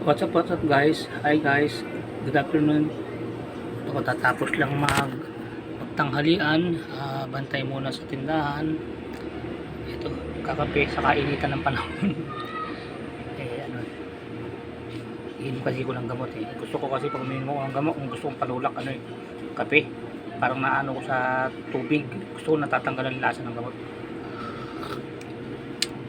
What's up guys? Hi guys. Good afternoon. Ako tatapos lang magtanghalian. Bantay muna sa tindahan. Ito, kakape sa kainitan ng panahon. Iinom kasi ko ng gamot eh. Gusto ko kasi pag uminom ko ng gamot, kung gusto kong panulak kape. Parang naano ko sa tubig. Gusto ko natatanggalan ang lasa ng gamot.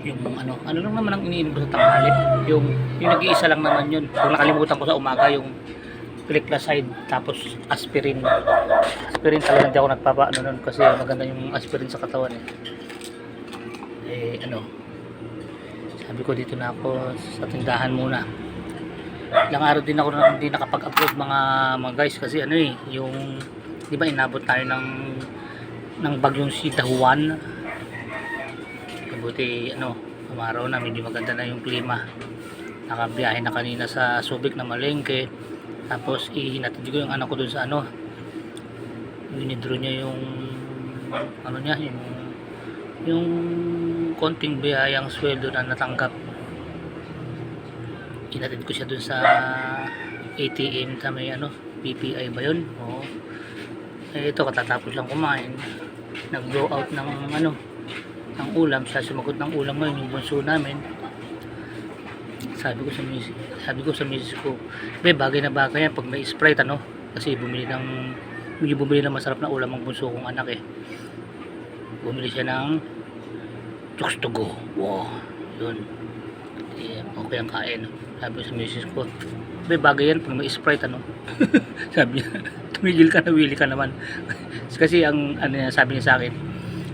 Yung ano lang naman ang iniinom ko sa tanghali, yung nag-iisa lang naman yun. Kung nakalimutan ko sa umaga yung gliclazide tapos aspirin talaga hindi ako nagpapaano nun kasi maganda yung aspirin sa katawan sabi ko dito na ako sa tindahan muna. Ilang araw din ako na hindi nakapag-upload mga guys kasi yung di ba inabot tayo ng bagyong si Dahuan. Buti umaraw na, medyo maganda na yung klima. Nakabiyahe na kanina sa Subic na Malengke. Tapos ihinatid ko yung anak ko dun sa winidro niya yung yung konting biyayang sweldo na natanggap. Hinatid ko siya dun sa ATM sa may PPI ba yun? Oo. Ito katatapos lang kumain. Nag-blow out ng ulam, siya sumagot ng ulam ngayon, yung bunso namin. Sabi ko sa misis ko, bagay na bagay yan pag may Sprite kasi bumili ng masarap na ulam ang bunso kong anak bumili siya ng Chokes to go. Wow, yun. Okay ang kain. Sabi ko sa misis ko, bagay yan pag may Sprite sabi niya, tumigil ka na, wili ka naman. Kasi ang sabi niya sa akin,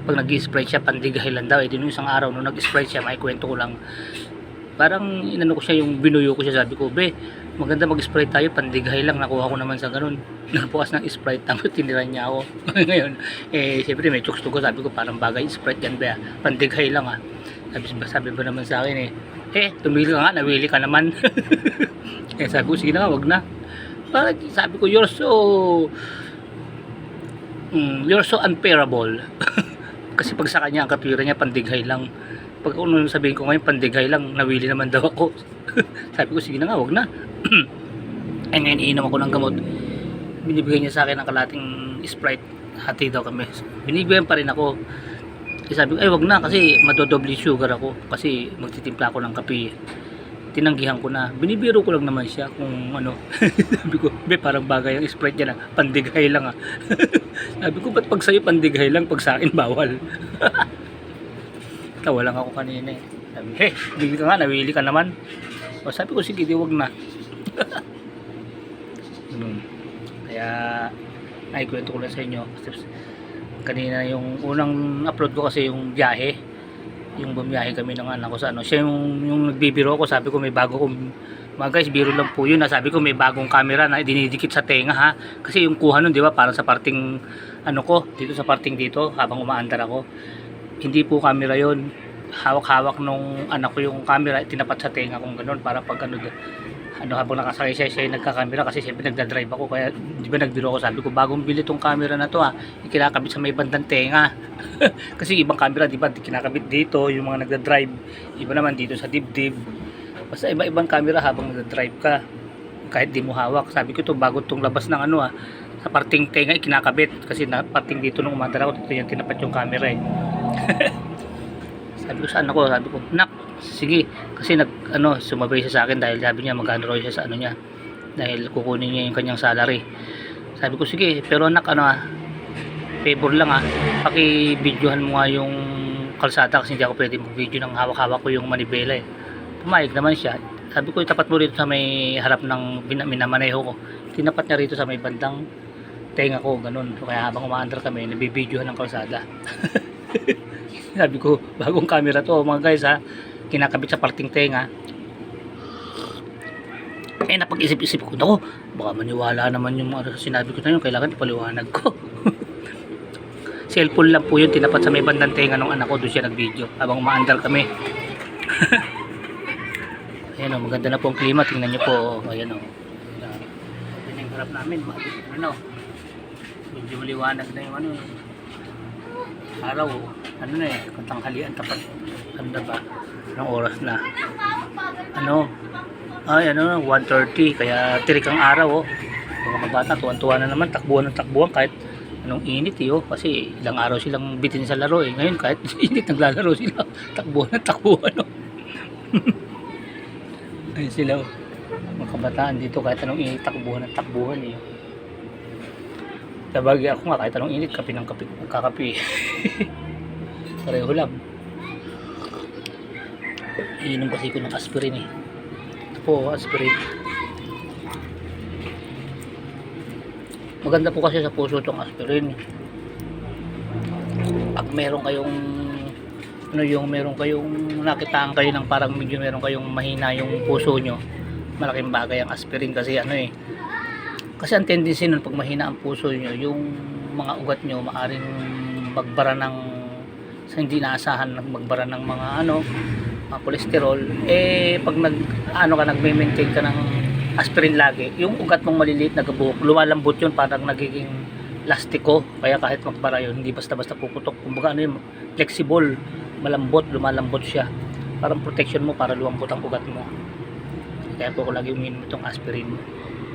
pag nag-i-sprite siya, pandigay lang daw. Nung isang araw, nung nag-sprite siya, may kwento ko lang. Parang inano ko siya, yung binuyo ko siya. Sabi ko, maganda mag-sprite tayo, pandigay lang. Nakuha ko naman sa ganun. Nagbukas ng sprite, tapos tiniran niya ako. Ngayon, siyempre may chokes to go. Sabi ko, parang bagay, sprite yan ba? Pandigay lang Sabi ba naman sa akin tumili ka nga, nawili ka naman. Sabi ko, sige na nga, wag na. Parang sabi ko, you're so unbearable. Kasi pag sa kanya ang katwira niya pandighay lang, pag ano sabihin ko ngayon pandighay lang, nawili naman daw ako. Sabi ko sige na nga, wag na. Ngayon iinom ako ng gamot, binibigay niya sa akin ng kalating Sprite, hati daw kami, binibigyan pa rin ako. Sabi ko wag na kasi madodoble sugar ako kasi magtitimpla ako ng kape. Tinanggihan ko na, binibiro ko lang naman siya kung sabi ko, parang bagay ang Sprite niya pandighay lang sabi ko, ba't pag sa'yo pandighay lang, pag sa akin bawal. Tawa lang ako kanina sabi, bili ka nga, nawili ka naman. Sabi ko, sige, di wag na. Kaya naikwento ko lang sa inyo kanina, yung unang upload ko kasi yung biyahe, yung bumiyahe kami ng anak ko sa siya yung nagbibiro ko. Sabi ko may bago kong mga guys, biro lang po yun sabi ko may bagong camera na dinidikit sa tenga kasi yung kuha nun, di ba, para sa parting ko dito, sa parting dito habang umaandar ako. Hindi po camera yon, hawak-hawak nung anak ko yung camera, tinapat sa tenga kung ganoon, para pag habang nakasakay siya yung nagka-camera kasi siyempre nagda-drive ako. Kaya di ba nagbiro ako, sabi ko bagong bili tong camera na to kinakabit sa may bandang tenga. Kasi ibang camera, di ba, kinakabit dito yung mga nagda-drive, iba naman dito sa dibdib. Basta iba-ibang camera habang nagda-drive ka kahit di mo hawak. Sabi ko ito bago tong labas ng sa parting tenga kinakabit kasi na parting dito nung umandar ako, dito yung tinapat yung camera Sabi ko sa anak ko, sabi ko, nak, sige, kasi sumabay siya sa akin dahil sabi niya magkano raw siya sa niya, dahil kukunin niya yung kanyang salary. Sabi ko, sige, pero anak, favor lang paki-videohan mo nga yung kalsada kasi hindi ako pwede mag-video ng hawak-hawak ko yung manibela Pumayag naman siya. Sabi ko, itapat mo rito sa may harap ng minamaneho ko. Tinapat niya rito sa may bandang tenga ko, ganun. So, kaya habang umaandar kami, nabibidyohan ng kalsada. Sabi ko, bagong camera to mga guys kinakabit sa parting tenga. Napag-isip-isip ko, nako, baka maniwala naman yung mga sinabi ko na yun, kailangan ipaliwanag ko. Cellphone lang po yun, tinapat sa may bandang tenga ng anak ko, doon siya nag-video habang umaandar kami. Ayan maganda na po ang klima, tingnan nyo po. Ayan ito yung harap namin, medyo maliwanag na yung araw, katanghalian, tapat, ganda ba ng oras na Ay, ano, 1:30. Kaya tirik ang araw, oh. Mga bata, tuwan-tuwa na naman. Takbuhan ng takbuhan kahit anong init, eh, oh. Kasi ilang araw silang bitin sa laro, eh. Ngayon, kahit init, naglalaro sila. Takbuhan ng takbuhan, oh. Ayun sila, oh. Mga kabataan dito, kahit anong init, takbuhan ng takbuhan, eh. Sabagay ako nga, kahit anong init, kape ng kape, kakape. Pareho lang. Iinom kasi ko ng aspirin, eh. Ito po, aspirin. Maganda po kasi sa puso itong aspirin. Pag meron kayong meron kayong nakitaan kayo ng parang medyo meron kayong mahina yung puso nyo, malaking bagay ang aspirin kasi kasi ang tendency nun pag mahina ang puso nyo, yung mga ugat nyo maaring magbara ng sa hindi naasahan, magbara ng mga mga kolesterol. Pag nagme-maintain ka ng aspirin lagi, yung ugat mong maliliit na gabuhok, lumalambot yun, parang nagiging lastiko, kaya kahit magbara yun, hindi basta-basta puputok. Kumbaga flexible, malambot, lumalambot siya, parang protection mo para lumambot ang ugat mo. Kaya po ako lagi uminom itong aspirin.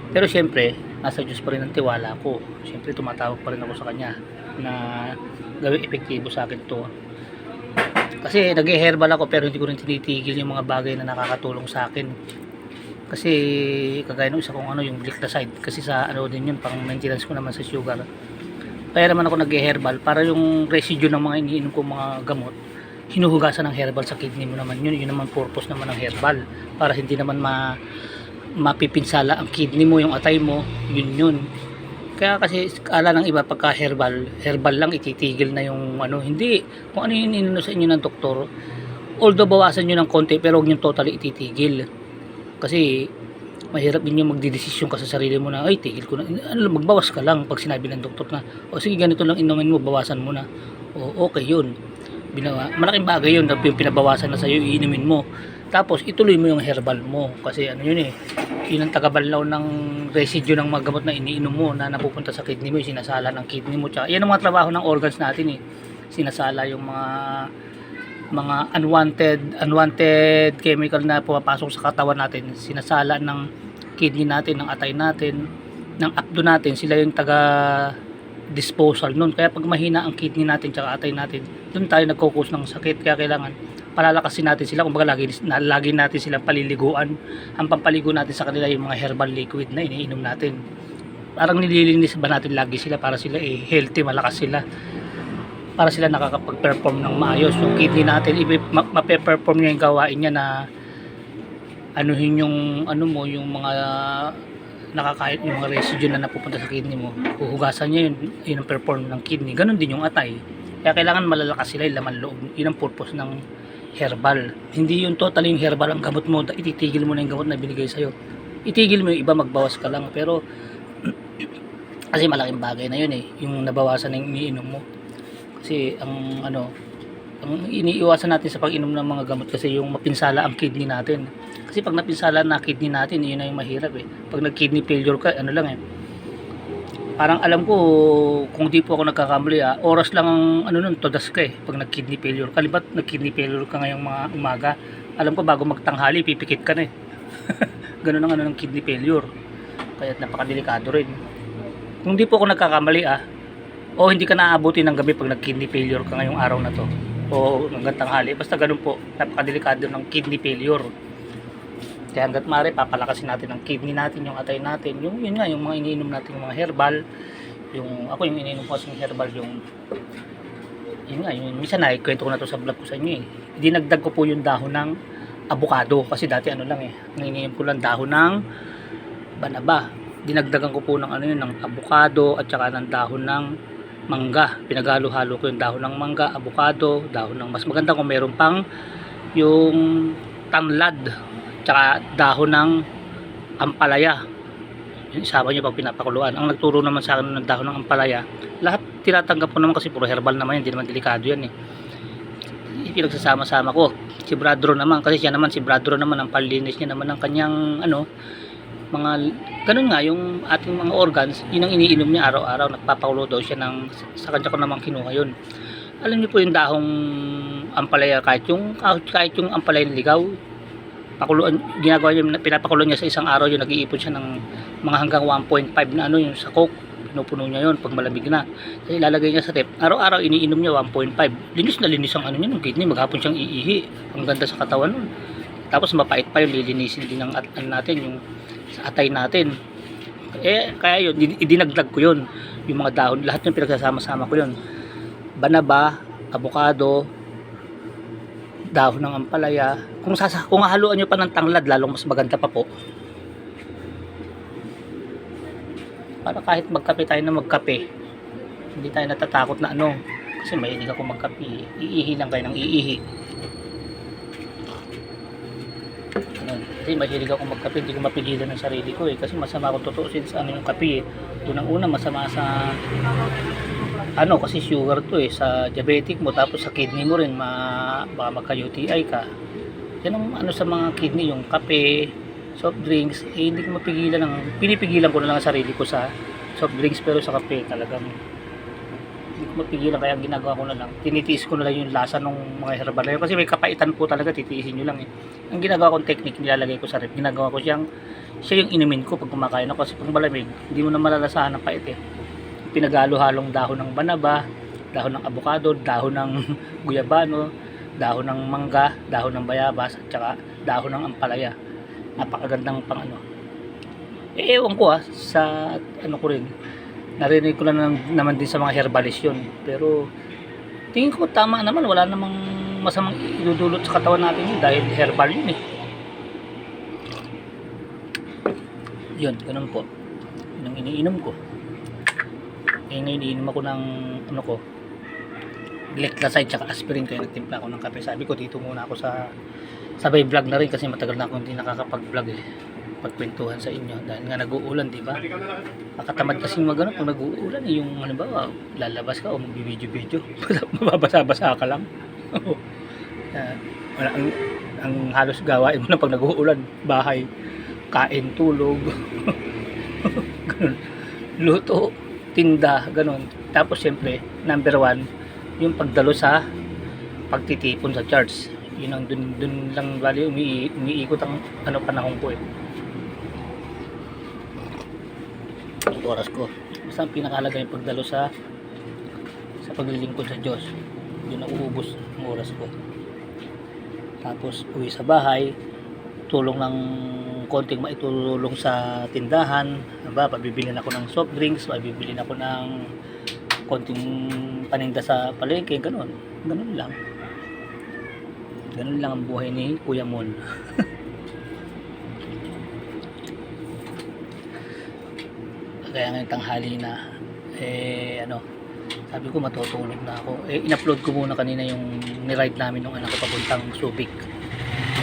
Pero syempre, nasa Diyos pa rin ang tiwala ko. Syempre tumatawag pa rin ako sa Kanya na gawing epektibo sa akin to. Kasi nag-herbal ako pero hindi ko rin tinitigil yung mga bagay na nakakatulong sa akin. Kasi kagaya nung isa kong yung glycoside, kasi sa din yun, pang maintenance ko naman sa sugar. Kaya naman ako nag-herbal para yung residue ng mga iniinom kong mga gamot, hinuhugasan ng herbal sa kidney mo naman yun. Yun naman purpose naman ng herbal, para hindi naman mapipinsala ang kidney mo, yung atay mo, yun. Kaya kasi kala ng iba pagka herbal lang ititigil na yung hindi. Kung ano yung iniinom sa inyo ng doktor, although bawasan nyo ng konti pero huwag nyo totally ititigil. Kasi mahirap din yung magdidesisyon ka sa sarili mo na ay tigil ko na, magbawas ka lang pag sinabi ng doktor na o sige ganito lang inumin mo, bawasan mo na, o okay yun, malaking bagay yun, yung pinabawasan na sa'yo iinumin mo, tapos ituloy mo yung herbal mo kasi yun ang tagabanlaw ng residue ng mga gamot na iniinom mo na napupunta sa kidney mo, yung sinasala ng kidney mo. Tsaka yan ang mga trabaho ng organs natin, sinasala yung mga unwanted chemical na pumapasok sa katawan natin, sinasala ng kidney natin, ng atay natin, ng apdo natin, sila yung taga disposal nun. Kaya pag mahina ang kidney natin tsaka atay natin, dun tayo nagkukos ng sakit. Kaya kailangan palalakasin natin sila, kumbaga lagi natin silang paliliguan. Ang pampaligo natin sa kanila yung mga herbal liquid na iniinom natin, parang nililinis ba natin lagi sila para sila healthy, malakas sila, para sila nakakapag-perform ng maayos. Yung kidney natin, mape-perform niya yung gawain niya na yung yung mga nakakain, yung mga residue na napupunta sa kidney mo, huhugasan niya yun ang perform ng kidney. Ganon din yung atay. Kaya kailangan malalakas sila yung laman loob. Yun ang purpose ng herbal. Hindi yung totally yung herbal ang gamot mo, ititigil mo na yung gamot na binigay sa'yo. Itigil mo yung iba, magbawas ka lang. Pero kasi malaking bagay na yun yung nabawasan ng iniinom mo. Kasi ang iniiwasan natin sa pag-inom ng mga gamot kasi yung mapinsala ang kidney natin. Kasi pag napinsala na kidney natin, yun na yung mahirap Pag nag-kidney failure ka, parang alam ko, kung di po ako nagkakamali, oras lang ang todas ka pag nag-kidney failure. Kalibat nag-kidney failure ka ngayong mga umaga, alam ko bago magtanghali, pipikit ka na Ganun ang ng kidney failure. Kaya napakadelikado rin. Kung di po ako nagkakamali, o hindi ka naaabuti ng gabi pag nag-kidney failure ka ngayong araw na to, o hanggang tanghali, basta ganun po, napakadelikado ng kidney failure. Kaya hanggat maaari, papalakasin natin ang kidney natin, yung atay natin, yung mga iniinom natin, yung mga herbal, yung iniinom ko kasing herbal, yung minsan kwento ko na to sa vlog ko sa inyo dinagdag ko po yung dahon ng avocado, kasi dati ang iniinom ko lang dahon ng banaba. Dinagdagan ko po ng ng avocado at saka ng dahon ng mangga. Pinagalo-halo ko yung dahon ng mangga, avocado, dahon ng mas maganda kung meron pang yung tanlad, tsaka dahon ng ampalaya. Isama nyo pag pinapakuluan. Ang nagturo naman sa akin ng dahon ng ampalaya, lahat tinatanggap ko naman kasi puro herbal naman yan, hindi naman delikado yan Pinagsasama-sama ko. Si Bradro naman, kasi si Bradro naman ang panlinis niya naman ng kanyang mga ganun nga yung ating mga organs, yun ang iniinom niya araw-araw. Nagpapakulo daw siya sa kanya ko naman kinuha yun. Alam niyo po yung dahong ampalaya, kahit yung ampalaya ligaw, pakuluan, ginagawa niya, pinapakulo niya sa isang araw yun, nag-iipon siya ng mga hanggang 1.5 na ano yung sa Coke, pinupuno niya yun pag malamig na, kasi ilalagay niya sa rep, araw-araw iniinom niya 1.5, linis na linis ang ano niya, ng kidney, maghapon siyang iihi, ang ganda sa katawan nun, tapos mapait pa yun, lilinisin din ng natin yung sa atay natin, kaya yun, idinagdag ko yun, yung mga dahon, lahat yung pinagsasama-sama ko yun, banaba, abukado, dahon ng ampalaya, kung haluan nyo pa ng tanglad, lalong mas maganda pa po, para kahit magkape tayo na magkape, hindi tayo natatakot na ano, kasi mahilig ako magkape, iihi lang kayo ng iihi. Kasi mahilig ako magkape, hindi ko mapigilan ng sarili ko kasi masama ako tutusin sa ano yung kape unang-una masama sa ano, kasi sugar to sa diabetic mo, tapos sa kidney mo rin, baka magka-UTI ka. Yan ang ano sa mga kidney, yung kape, soft drinks, hindi ko mapigilan pinipigilan ko na lang ang sarili ko sa soft drinks, pero sa kape talagang hindi ko mapigilan, kaya ang ginagawa ko na lang, tinitiis ko na lang yung lasa ng mga herbal na yun, kasi may kapaitan po talaga, titiisin nyo lang ang ginagawa kong technique, nilalagay ko sa rep, ginagawa ko siya yung inumin ko pag kumakain ako, kasi pag malamig hindi mo na malalasahan ng pait pinagalo-halong dahon ng banaba, dahon ng abukado, dahon ng guyabano, dahon ng mangga, dahon ng bayabas, at saka dahon ng ampalaya. Napakagandang pang ano. Ewan ko sa ano ko rin, narinig ko lang naman din sa mga herbalist yun, pero tingin ko tama naman, wala namang masamang idudulot sa katawan natin yun, dahil herbal yun yun, ganun po, yun ang iniinom ko. Ngayon iniinom ako ng ano ko, gliclazide tsaka aspirin, kaya nagtimpla ako ng kape. Sabi ko dito muna ako sa sabay vlog na rin, kasi matagal na ako hindi nakakapag-vlog pagkwentuhan sa inyo, dahil nga nag-uulan, di ba? Nakatamad kasi magano pag nag-uulan yung halimbawa lalabas ka o magbibideo mababasa-basa ka lang. Ang halos gawain mo na pag nag-uulan, bahay, kain, tulog, ganun, luto, tinda, ganun. Tapos siyempre, number 1, yung pagdalo sa pagtitipon sa charts. Yun ang dun lang bali umiikot ang ano panahon ko oras ko. Basta ang pinakahalaga yung pagdalo sa paglilingkod sa Diyos. Yun ang uubos ng oras ko. Tapos uwi sa bahay, tulong ng konting maitulong sa tindahan, pabibilin ako ng soft drinks, pabibilin ako ng konting paninda sa palengke, ganun lang ang buhay ni Kuya Mon. Kaya ngayon tanghali na, sabi ko matutulog na ako, in-upload ko muna kanina yung ni-ride namin ng anak ko papuntang Subic.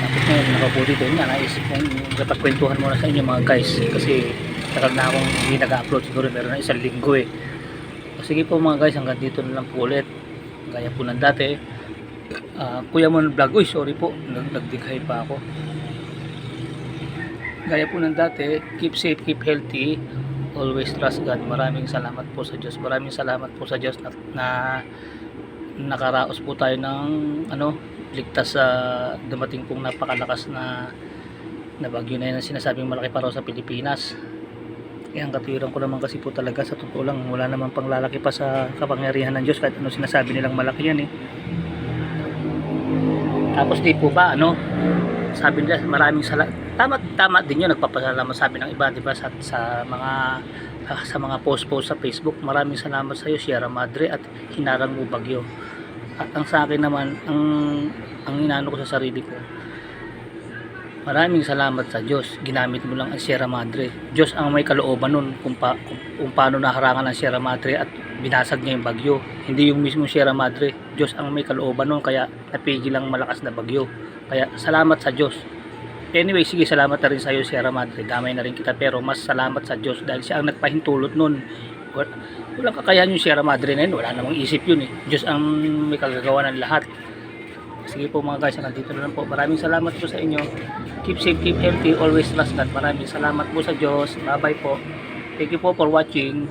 Tapos ngayon nakabuti doon nga, naisip kong kapagkwentuhan muna sa inyo mga guys, kasi tagal na akong hindi nag-upload, siguro meron na 1 linggo o sige po mga guys, hanggang dito na lang po ulit, gaya po ng dati. Kuya Mon Vlog, sorry po, nagdighay pa ako. Gaya po ng dati, keep safe, keep healthy, always trust God. Maraming salamat po sa Diyos, na nakaraos po tayo ng ligtas sa dumating pong napakalakas na bagyo na yun, ang sinasabing malaki pa raw sa Pilipinas. Ang katuwiran ko naman kasi po talaga, sa totoo lang, wala naman pang lalaki pa sa kapangyarihan ng Diyos, kahit ano sinasabi nilang malaki yan Tapos di po ba sabi nila maraming salamat, tama din yun, nagpapasalamat sabi ng iba, di ba, sa mga post sa Facebook, maraming salamat sa iyo Sierra Madre at hinarang mo bagyo. At ang sa akin naman, ang inano ko sa sarili ko, maraming salamat sa Diyos, ginamit mo lang ang Sierra Madre. Diyos ang may kalooban nun kung paano naharangan ang Sierra Madre at binasag niya yung bagyo, hindi yung mismo Sierra Madre. Diyos ang may kalooban nun, kaya napigil ang malakas na bagyo. Kaya salamat sa Diyos. Anyway, sige, salamat na rin sa iyo Sierra Madre, damay na rin kita, pero mas salamat sa Diyos dahil siya ang nagpahintulot nun. Walang kakayahan yung Sierra Madre na yun, wala namang isip yun Diyos ang may kagagawa ng lahat. Sige po mga guys, nandito na lang po. Maraming salamat po sa inyo. Keep safe, keep healthy, always trust God. Maraming salamat po sa Diyos. Bye bye po. Thank you po for watching.